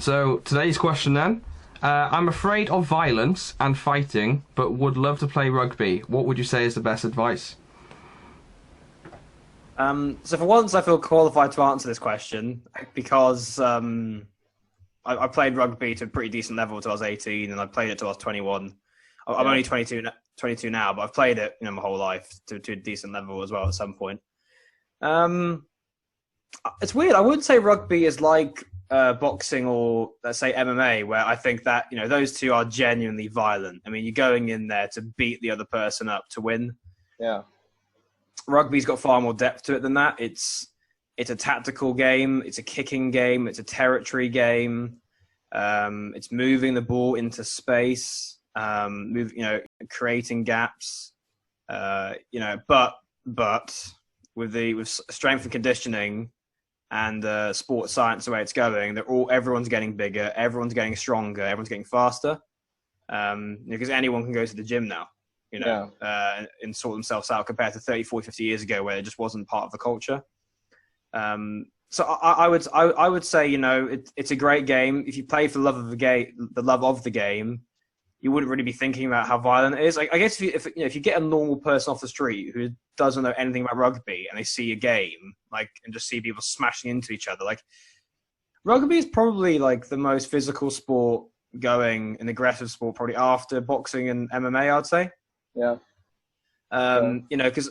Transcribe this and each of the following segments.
So today's question then. I'm afraid of violence and fighting, but would love to play rugby. What would you say is the best advice? So for once, I feel qualified to answer this question because I played rugby to a pretty decent level until I was 18, and I played it till I was 21. I'm only 22 now, but I've played it, my whole life to a decent level as well at some point. It's weird. I wouldn't say rugby is like boxing or, let's say, MMA, where I think that those two are genuinely violent. I mean, you're going in there to beat the other person up to win. Yeah. Rugby's got far more depth to it than that. It's a tactical game. It's a kicking game. It's a territory game. It's moving the ball into space. Creating gaps. But with strength and conditioning and sports science, the way it's going, everyone's getting bigger, everyone's getting stronger, everyone's getting faster. Because anyone can go to the gym now. And sort themselves out compared to 30, 40, 50 years ago where it just wasn't part of the culture. So I would say, it's a great game. If you play for the love of the game, you wouldn't really be thinking about how violent it is. I guess if you get a normal person off the street who doesn't know anything about rugby and they see a game, and just see people smashing into each other, rugby is probably the most physical sport going, an aggressive sport, probably after boxing and MMA, I'd say. Yeah. Because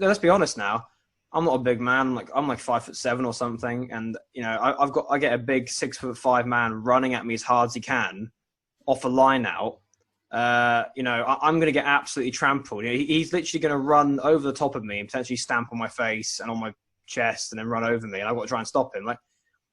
let's be honest now, I'm not a big man. I'm 5'7" or something, and I get a big 6'5" man running at me as hard as he can off a line out. I'm going to get absolutely trampled. He's literally going to run over the top of me and potentially stamp on my face and on my chest, and then run over me, and I've got to try and stop him.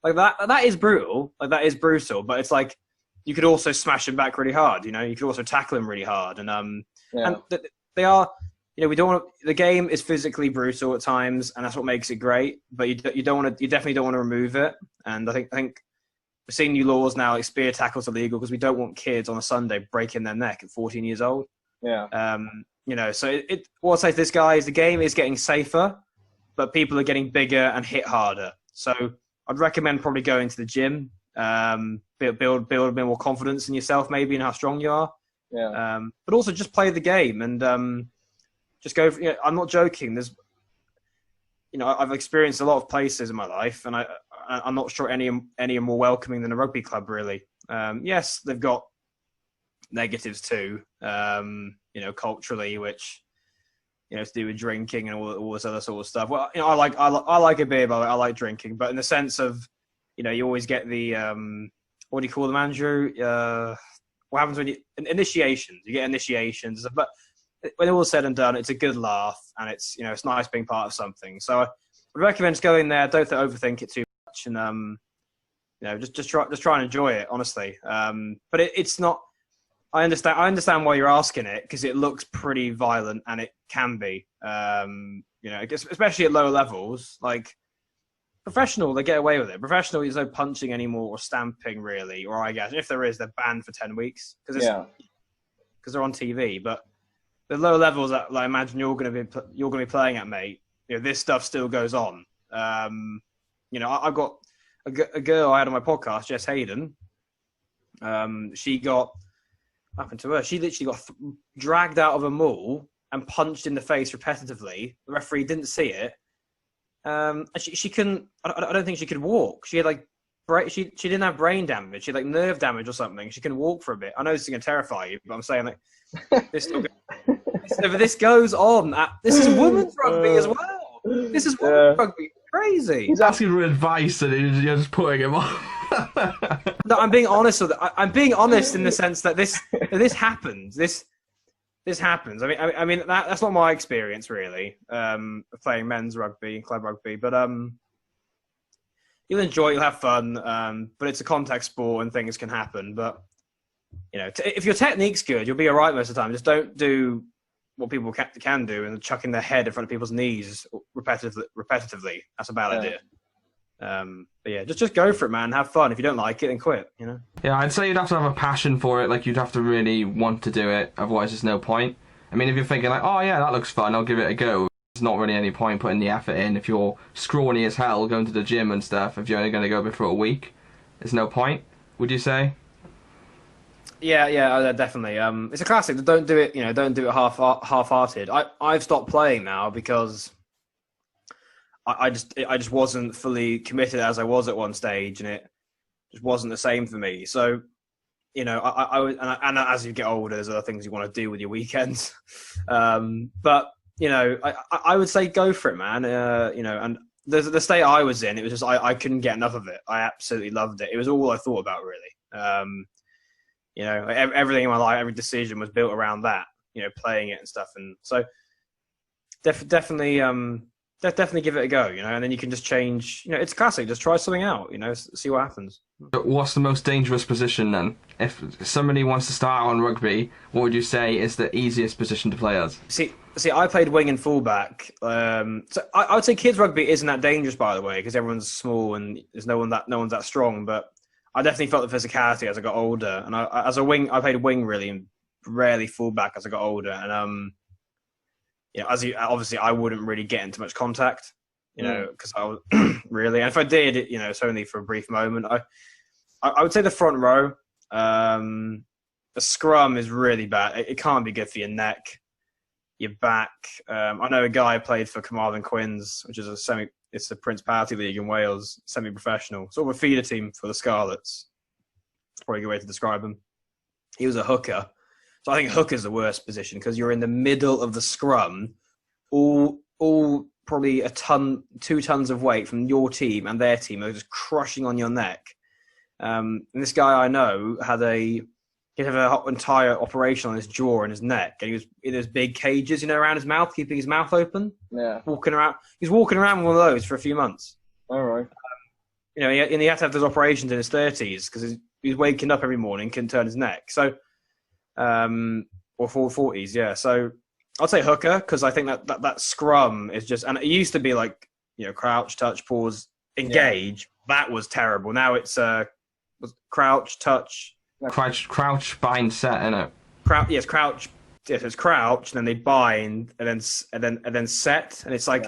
That is brutal. That is brutal. But it's you could also smash him back really hard. You could also tackle him really hard, and they are. We don't want the game is physically brutal at times, and that's what makes it great. But you definitely don't want to remove it. And I think we're seeing new laws now, spear tackles are illegal because we don't want kids on a Sunday breaking their neck at 14 years old. Yeah. So what I'll say to this guy is the game is getting safer, but people are getting bigger and hit harder. So I'd recommend probably going to the gym, build a bit more confidence in yourself, maybe, and how strong you are. Yeah. But also just play the game and just go. I'm not joking. There's, I've experienced a lot of places in my life, and I'm not sure any are more welcoming than a rugby club, really. Yes, they've got negatives too, culturally, which, to do with drinking and all this other sort of stuff. Well, I like a beer, but I like drinking. But in the sense of, you always get the, what do you call them, Andrew? What happens when initiations? You get initiations, but when all said and done, it's a good laugh, and it's it's nice being part of something. So I would recommend just going there. Don't overthink it too much, and just try and enjoy it, honestly. But it's not. I understand why you're asking it, because it looks pretty violent, and it can be. Especially at lower levels, professional, they get away with it. Professional, there's no punching anymore or stamping, really. Or I guess if there is, they're banned for 10 weeks because they're on TV. But the lower levels that I imagine you're going to be playing at, mate, this stuff still goes on. I've got a girl I had on my podcast, Jess Hayden. She got happened to her. She literally got dragged out of a mall and punched in the face repetitively. The referee didn't see it. And she couldn't. I don't think she could walk. She had she didn't have brain damage. She had nerve damage or something. She can walk for a bit. I know this is going to terrify you, but I'm saying this goes on. This is women's rugby as well. This is women's rugby. Crazy. He's asking for advice and you're just putting him on. No, I'm being honest with it. I'm being honest in the sense that this happens. This happens. I mean that's not my experience really, of playing men's rugby and club rugby. But you'll enjoy it, you'll have fun. But it's a contact sport and things can happen. But if your technique's good, you'll be all right most of the time. Just don't do what people can do and chucking their head in front of people's knees repetitively. That's a bad idea. But yeah, just go for it, man. Have fun. If you don't like it, then quit. Yeah, I'd say you'd have to have a passion for it. You'd have to really want to do it. Otherwise, there's no point. I mean, if you're thinking oh yeah, that looks fun, I'll give it a go. There's not really any point putting the effort in if you're scrawny as hell going to the gym and stuff. If you're only going to go for a week, Yeah. is no point. Would you say? Yeah, definitely. It's a classic. Don't do it. Don't do it half-hearted. I've stopped playing now because I just wasn't fully committed as I was at one stage, and it just wasn't the same for me. So I would, and as you get older, there's other things you want to do with your weekends. But I would say go for it, man. And the state I was in, it was just I couldn't get enough of it. I absolutely loved it. It was all I thought about, really. Everything in my life, every decision was built around that. Playing it and stuff, and so definitely give it a go. And then you can just change. It's classic. Just try something out. See what happens. But what's the most dangerous position then? If somebody wants to start on rugby, what would you say is the easiest position to play as? See, I played wing and fullback. So I would say kids rugby isn't that dangerous, by the way, because everyone's small and there's no one's that strong. But I definitely felt the physicality as I got older, and as a wing, I played wing really, and rarely fullback as I got older. And obviously I wouldn't really get into much contact, because I was really, and if I did, it's only for a brief moment. I would say the front row, the scrum is really bad. It can't be good for your neck, your back. I know a guy played for Carmarthen Quins, which is it's a Principality League in Wales, semi-professional, sort of a feeder team for the Scarlets. It's probably a good way to describe him. He was a hooker. So I think hooker's the worst position because you're in the middle of the scrum, all probably 2 tons of weight from your team and their team are just crushing on your neck. And this guy I know he'd have an entire operation on his jaw and his neck, and he was in those big cages, around his mouth, keeping his mouth open. Yeah. Walking around. He's walking around with one of those for a few months. All right. And he had to have those operations in his 30s because he's waking up every morning, couldn't turn his neck. So, or 40s, yeah. So I'd say hooker because I think that scrum is just, and it used to be like, crouch, touch, pause, engage. Yeah. That was terrible. Now it's crouch, touch. Crouch, bind, set, innit? Crouch. Yes, it's crouch, and then they bind, and then set, and it's like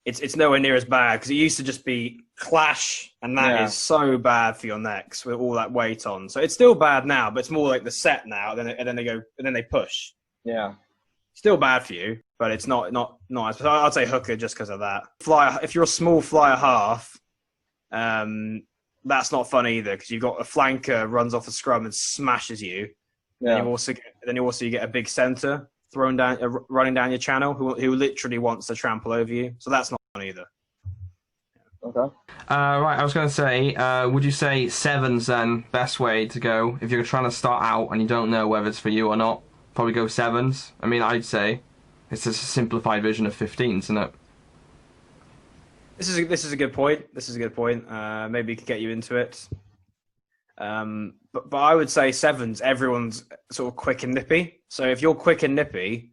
it's nowhere near as bad because it used to just be clash, and that is so bad for your necks with all that weight on. So it's still bad now, but it's more like the set now. And then they go, and then they push. Yeah, still bad for you, but it's not as. I'd say hooker just because of that. Flyer, if you're a small flyer half, that's not fun either because you've got a flanker runs off a scrum and smashes you. Yeah. And you get a big centre running down your channel who literally wants to trample over you. So that's not fun either. Okay. Right, I was going to say, would you say sevens then best way to go if you're trying to start out and you don't know whether it's for you or not? Probably go sevens. I mean, I'd say it's just a simplified version of 15s, isn't it? This is a good point. Maybe it could get you into it. But I would say sevens, everyone's sort of quick and nippy. So if you're quick and nippy,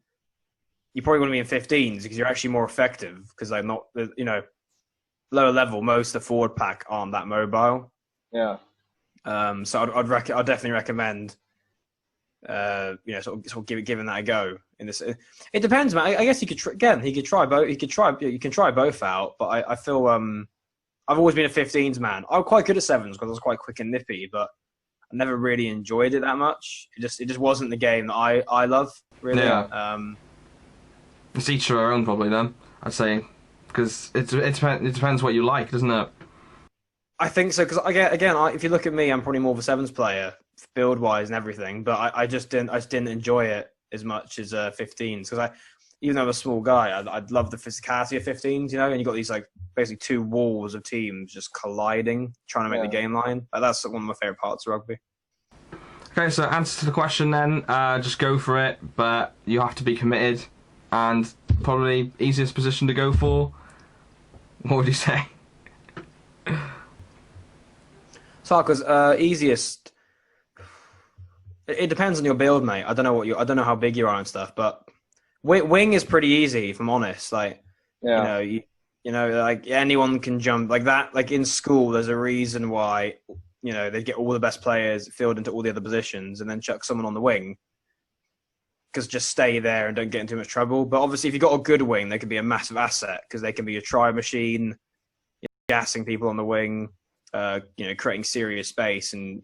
you probably want to be in 15s because you're actually more effective because they're not, lower level. Most of the forward pack aren't that mobile. Yeah. So I'd definitely recommend, sort of giving that a go. In this, it depends, man. I guess you could try both. You can try both out. But I feel I've always been a 15s man. I'm quite good at sevens because I was quite quick and nippy, but I never really enjoyed it that much. It just wasn't the game that I love really. Yeah. It's each to their own, probably. Then I'd say because it depends what you like, doesn't it? I think so because if you look at me, I'm probably more of a sevens player, build wise and everything. But I just didn't enjoy it as much as 15s because even though I'm a small guy, I'd love the physicality of 15s, and you got these like basically 2 walls of teams just colliding, trying to make the game line. That's one of my favorite parts of rugby. Okay, so answer to the question then, just go for it, but you have to be committed, and probably easiest position to go for. What would you say? So, because easiest. It depends on your build, mate. I don't know how big you are and stuff, but wing is pretty easy, if I'm honest. Like, like anyone can jump like that. Like in school, there's a reason why they get all the best players filled into all the other positions and then chuck someone on the wing because just stay there and don't get into too much trouble. But obviously, if you've got a good wing, they can be a massive asset because they can be a try machine, gassing people on the wing. creating serious space and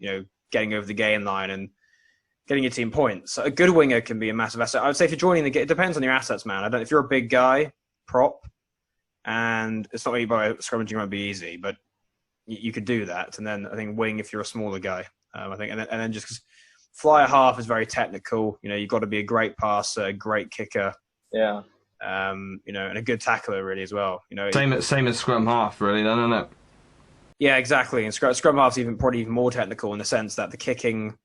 getting over the gain line and getting your team points. So a good winger can be a massive asset. I would say if you're joining the game, it depends on your assets, man. If you're a big guy, prop, and it's not really by scrummaging might be easy, but you could do that. And then I think wing if you're a smaller guy. I think, and then just 'cause fly a half is very technical. You've got to be a great passer, a great kicker. Yeah. And a good tackler really as well. Same as scrum half, really. Then, isn't it? Yeah, exactly. And scrum half's probably even more technical in the sense that the kicking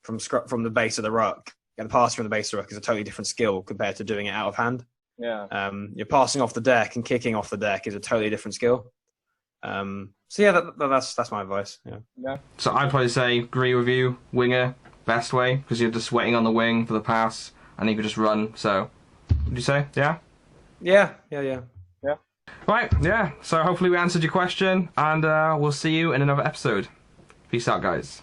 from the base of the ruck and the passing from the base of the ruck is a totally different skill compared to doing it out of hand. Yeah. You're passing off the deck and kicking off the deck is a totally different skill. So yeah, that's my advice. Yeah. So I'd probably say agree with you, winger, best way, because you're just waiting on the wing for the pass and you can just run. So, would you say? Yeah. Yeah. Right. Yeah. So hopefully we answered your question, and we'll see you in another episode. Peace out, guys.